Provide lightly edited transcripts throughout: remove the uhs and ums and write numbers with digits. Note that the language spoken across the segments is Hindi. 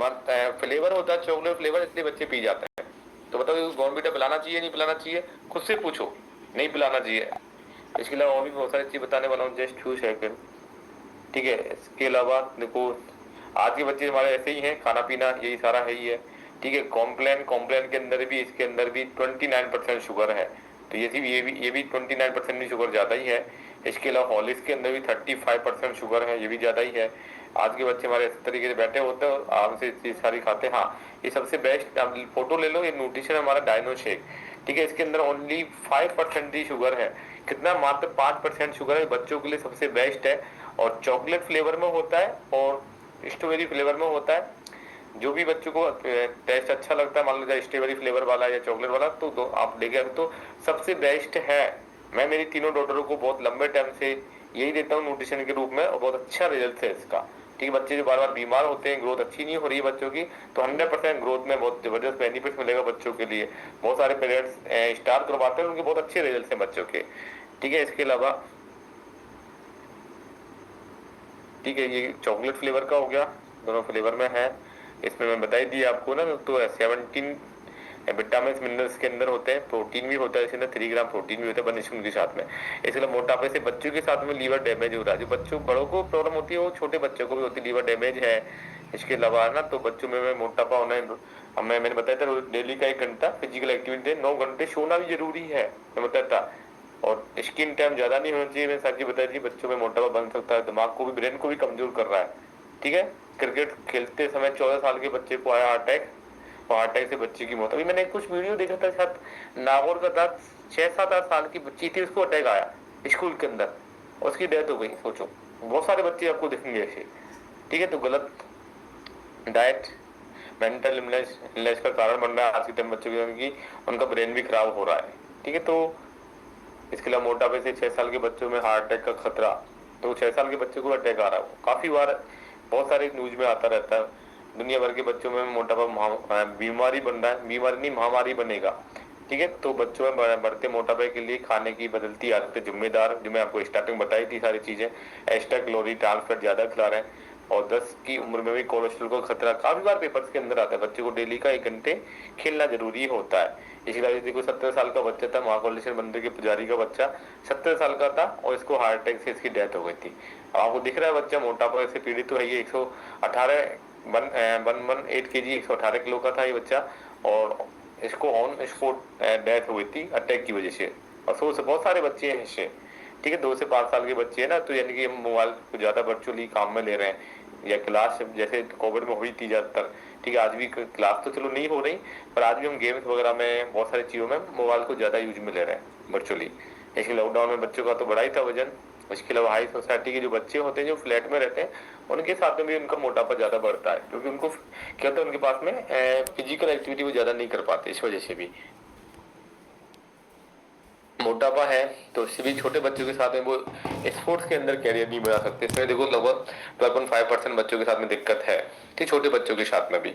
फ्लेवर होता है चॉकलेट फ्लेवर, इसलिए बच्चे पी जाते हैं। तो बताओ बॉर्नविटा पिलाना चाहिए नहीं पिलाना चाहिए, खुद से पूछो। नहीं पिलाना चाहिए। इसके अलावा और भी बहुत सारी चीज बताने वाला हूँ, जस्ट 2 सेकंड। ठीक है, इसके अलावा देखो, आज के बच्चे हमारे ऐसे ही हैं, खाना पीना यही सारा है ही है। ठीक है, कॉम्प्लेन कॉम्प्लेन के अंदर भी, इसके अंदर भी 29% शुगर है। तो ये भी 29% भी शुगर ज्यादा ही है। इसके अलावा हॉर्लिक्स के अंदर भी 35% शुगर है, ये भी ज्यादा ही है। आज के बच्चे हमारे इस तरीके से बैठे होते हैं और आराम से चीज सारी खाते हैं। हाँ, ये सबसे बेस्ट, आप फोटो ले लो, ये न्यूट्रिशन हमारा डायनो शेक। ठीक है, इसके अंदर ओनली 5% ही शुगर है। कितना, मात्र 5% शुगर है, बच्चों के लिए सबसे बेस्ट है। और चॉकलेट फ्लेवर में होता है और स्ट्रॉबेरी फ्लेवर में होता है। जो भी बच्चों को टेस्ट अच्छा लगता है, मान लो स्ट्रॉबेरी फ्लेवर वाला या चॉकलेट वाला, तो दो आप लेके, तो सबसे बेस्ट है। मैं मेरी तीनों डॉटरों को बहुत लंबे टाइम से यही देता हूँ न्यूट्रिशन के रूप में, और बहुत अच्छा रिजल्ट है इसका। ठीक है, बच्चे जो बार बार बीमार होते हैं, ग्रोथ अच्छी नहीं हो रही है बच्चों की, तो 100% ग्रोथ में बहुत जबरदस्त बेनिफिट मिलेगा बच्चों के लिए। बहुत सारे पेरेंट्स स्टार्ट करवाते हैं, उनके बहुत अच्छे रिजल्ट हैं बच्चों के। ठीक है, इसके अलावा ठीक है, ये चॉकलेट फ्लेवर का हो गया, दोनों फ्लेवर में है। इसमें मैं बता ही दी आपको ना, तो 17 विटामिन मिनरल्स के अंदर होते हैं, प्रोटीन भी होता है इसके अंदर, 3 ग्राम प्रोटीन भी होता है बनस्पति के साथ में। इसके अलावा मोटापे से बच्चों के साथ में लीवर डैमेज हो रहा है, जो बच्चों बड़ों को प्रॉब्लम होती है वो छोटे बच्चों को भी होती है, लीवर डैमेज है। इसके अलावा ना, तो बच्चों में मोटापा होना है। मैंने बताया था डेली का 1 घंटा फिजिकल एक्टिविटी, 9 घंटे सोना भी जरूरी है, मैं बताया था। और स्क्रीन टाइम ज्यादा नहीं होना चाहिए, मैंने सारी बताई थी। बच्चों में मोटापा बन सकता है, दिमाग को भी, ब्रेन को भी कमजोर कर रहा है। ठीक है, क्रिकेट खेलते समय 14 साल के बच्चे को आया हार्ट अटैक, और हार्ट अटैक से बच्चे की मौत। अभी मैंने कुछ वीडियो देखा था, शायद नागौर का था, 6-7 साल की बच्ची थी, उसको अटैक आया स्कूल के अंदर, उसकी डेथ हो गई। सोचो, बहुत सारे बच्चे आपको दिखेंगे ऐसे। ठीक है, तो गलत डाइट मेंटल इलनेस का कारण बन रहा है आज के टाइम बच्चों की, उनका ब्रेन भी खराब हो रहा है। ठीक है, तो इसके अलावा मोटापे से 6 साल के बच्चों में हार्ट अटैक का खतरा, तो 6 साल के बच्चे को अटैक आ रहा है, काफी बार बहुत सारे न्यूज में आता रहता है। दुनिया भर के बच्चों में मोटापा बीमारी बन रहा है, बीमारी नहीं महामारी बनेगा। ठीक है, तो बच्चों में बढ़ते मोटापे के लिए खाने की बदलती आदतें जिम्मेदार, जो मैं आपको स्टार्टिंग बताई थी सारी चीजें। एक्स्ट्रा कैलोरी ट्रांसफर ज्यादा खिला रहे हैं, और 10 की उम्र में भी कोलेस्ट्रॉल का खतरा काफी बार पेपर्स के अंदर आता है। बच्चे को डेली का 1 घंटे खेलना जरूरी होता है। इसी तरह देखो, 17 साल का बच्चा था, महाकालेश्वर मंदिर के पुजारी का बच्चा 17 साल का था, और इसको हार्ट अटैक से इसकी डेथ हो गई थी। आपको दिख रहा है बच्चा मोटापा से पीड़ित तो है। ये 118 118 kg 118 किलो का था ये बच्चा, और इसको ऑन स्पॉट डेथ हो गई थी अटैक की वजह से। और सोच, बहुत सारे बच्चे हैं इससे। ठीक है, 2 से 5 साल के बच्चे हैं ना, तो यानी कि मोबाइल को ज्यादा वर्चुअली काम में ले रहे हैं, या क्लास जैसे कोविड में हुई थी ज्यादातर। ठीक है, आज भी क्लास तो चलो नहीं हो रही, पर आज भी हम गेम्स वगैरह में, बहुत सारी चीजों में मोबाइल को ज्यादा यूज में ले रहे हैं वर्चुअली। इसलिए लॉकडाउन में बच्चों का तो बढ़ा ही था वजन। इसके अलावा हाई सोसाइटी के जो बच्चे होते हैं, जो फ्लैट में रहते हैं, उनके साथ में भी उनका मोटापा ज्यादा बढ़ता है, क्योंकि उनको क्या होता है, उनके पास में फिजिकल एक्टिविटी वो ज्यादा नहीं कर पाते, इस वजह से भी मोटापा है। तो इससे भी छोटे बच्चों के साथ में वो स्पोर्ट्स के अंदर कैरियर नहीं बना सकते। इसमें देखो लगभग 12.5% बच्चों के साथ में दिक्कत है, ठीक, छोटे बच्चों के साथ में भी।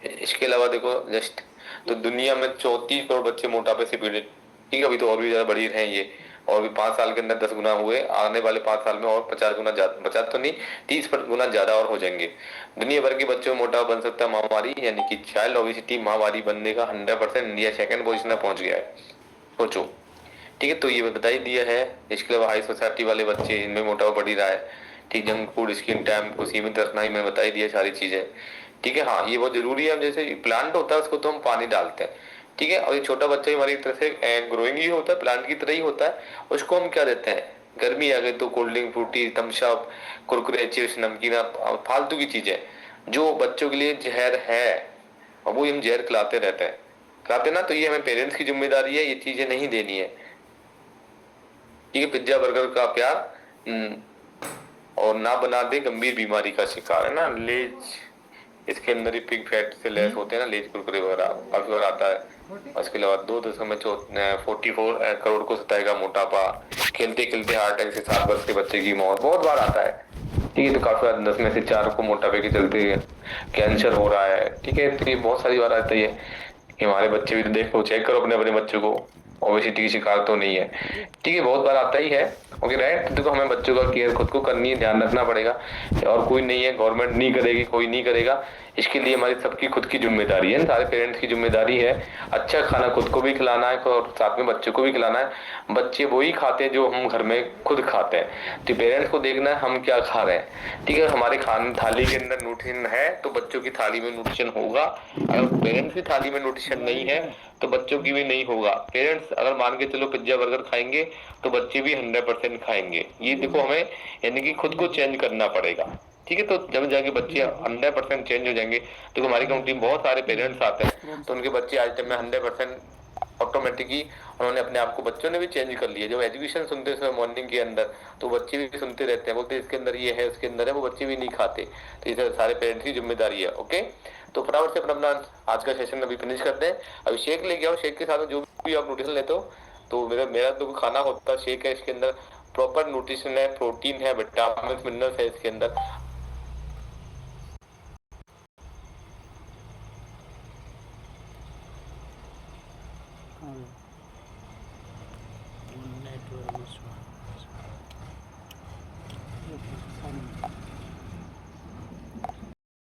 इसके अलावा देखो जस्ट, तो दुनिया में 34 करोड़ बच्चे मोटापे से पीड़ित। ठीक है, अभी तो और भी ज्यादा बढ़ी रहे ये, और भी 5 साल के अंदर 10 गुना हुए, आने वाले 5 साल में और 50 गुना ज्यादा, 50 तो नहीं 30 गुना ज्यादा और हो जाएंगे। दुनिया भर के बच्चों में मोटापा बन सकता है महामारी, यानी कि चाइल्ड ओबेसिटी महामारी बनने का 100%। इंडिया 2nd पोजिशन में पहुंच गया है, सोचो। ठीक है, तो ये बता ही दिया है। इसके अलावा हाई सोसाइटी वाले बच्चे, इनमें मोटापा बढ़ ही रहा है। ठीक, जंक फूड, स्क्रीन टाइम को सीमित रखना, ही मैं बता ही दिया सारी चीजें। ठीक है, हाँ, ये बहुत जरूरी है। जैसे प्लांट होता है, उसको तो हम पानी डालते हैं, ठीक है, और ये छोटा बच्चा हमारी तरह से ग्रोइंग ही होता है, प्लांट की तरह ही होता है। उसको हम क्या देते हैं, गर्मी आ गई तो cold drink, Frooti, Thums Up, Kurkure, chips, नमकीन, फालतू की चीजें जो बच्चों के लिए जहर है, और वो हम जहर खिलाते रहते हैं, खिलाते ना। तो ये हमें पेरेंट्स की जिम्मेदारी है, ये चीजें नहीं देनी है। ठीक है, पिज्जा बर्गर का प्यार और ना बना दे गंभीर बीमारी का शिकार, है ना। लेज, इसके अंदर ही पिग फैट से लेस होते हैं ना, लेज कुरकुरे वगैरह काफी बार आता है। उसके अलावा 2.44 करोड़ को सताएगा मोटापा। खेलते खेलते हार्ट अटैक से 7 वर्ष के बच्चे की मौत बहुत बार आता है। ठीक है, तो काफी बार 10 में से 4 को मोटापे के चलते कैंसर हो रहा है। ठीक है, तो ये बहुत सारी बार आता है। हमारे बच्चे भी तो देखो, चेक करो अपने अपने बच्चों को, ओबेसिटी की शिकार तो नहीं है। ठीक है, बहुत बार आता ही है। ओके राइट, देखो हमें बच्चों का केयर खुद को करनी है, ध्यान रखना पड़ेगा, और कोई नहीं है, गवर्नमेंट नहीं करेगी, कोई नहीं करेगा। इसके लिए हमारी सबकी खुद की जिम्मेदारी है, सारे पेरेंट्स की जिम्मेदारी है। अच्छा खाना खुद को भी खिलाना है और साथ में बच्चों को भी खिलाना है। बच्चे वही खाते हैं जो हम घर में खुद खाते हैं, तो पेरेंट्स को देखना है हम क्या खा रहे हैं। ठीक है, हमारे खान थाली के अंदर न्यूट्रिशन है तो बच्चों की थाली में न्यूट्रिशन होगा। अगर पेरेंट्स की थाली में न्यूट्रिशन नहीं है तो बच्चों की भी नहीं होगा। पेरेंट्स अगर मान के चलो पिज्जा बर्गर खाएंगे तो बच्चे भी 100% खाएंगे। ये देखो हमें यानी कि खुद को चेंज करना पड़ेगा। ठीक है, तो जब जाके बच्चे 100% चेंज हो जाएंगे। तो हमारी कंपनी में बहुत सारे पेरेंट्स आते हैं तो उनके बच्चे आज टाइम में 100% ऑटोमेटिकली उन्होंने अपने आप को, बच्चों ने भी चेंज कर लिया। जब एजुकेशन सुनते हैं मॉर्निंग के अंदर तो बच्चे भी सुनते रहते हैं, बोलते हैं इसके अंदर ये है उसके अंदर है, वो बच्चे भी नहीं खाते। तो ये सारे पेरेंट्स की जिम्मेदारी है। ओके, तो फटाफट से अपना अपना आज का सेशन अभी फिनिश करते हैं। अभी शेक लेके आओ, शेक के साथ जो भी आप न्यूट्रिशन लेते हो, तो मेरा मेरा तो खाना होता है शेक है, इसके अंदर प्रॉपर न्यूट्रिशन है, प्रोटीन है, विटामिन मिनरल्स है इसके अंदर। नेटवर्क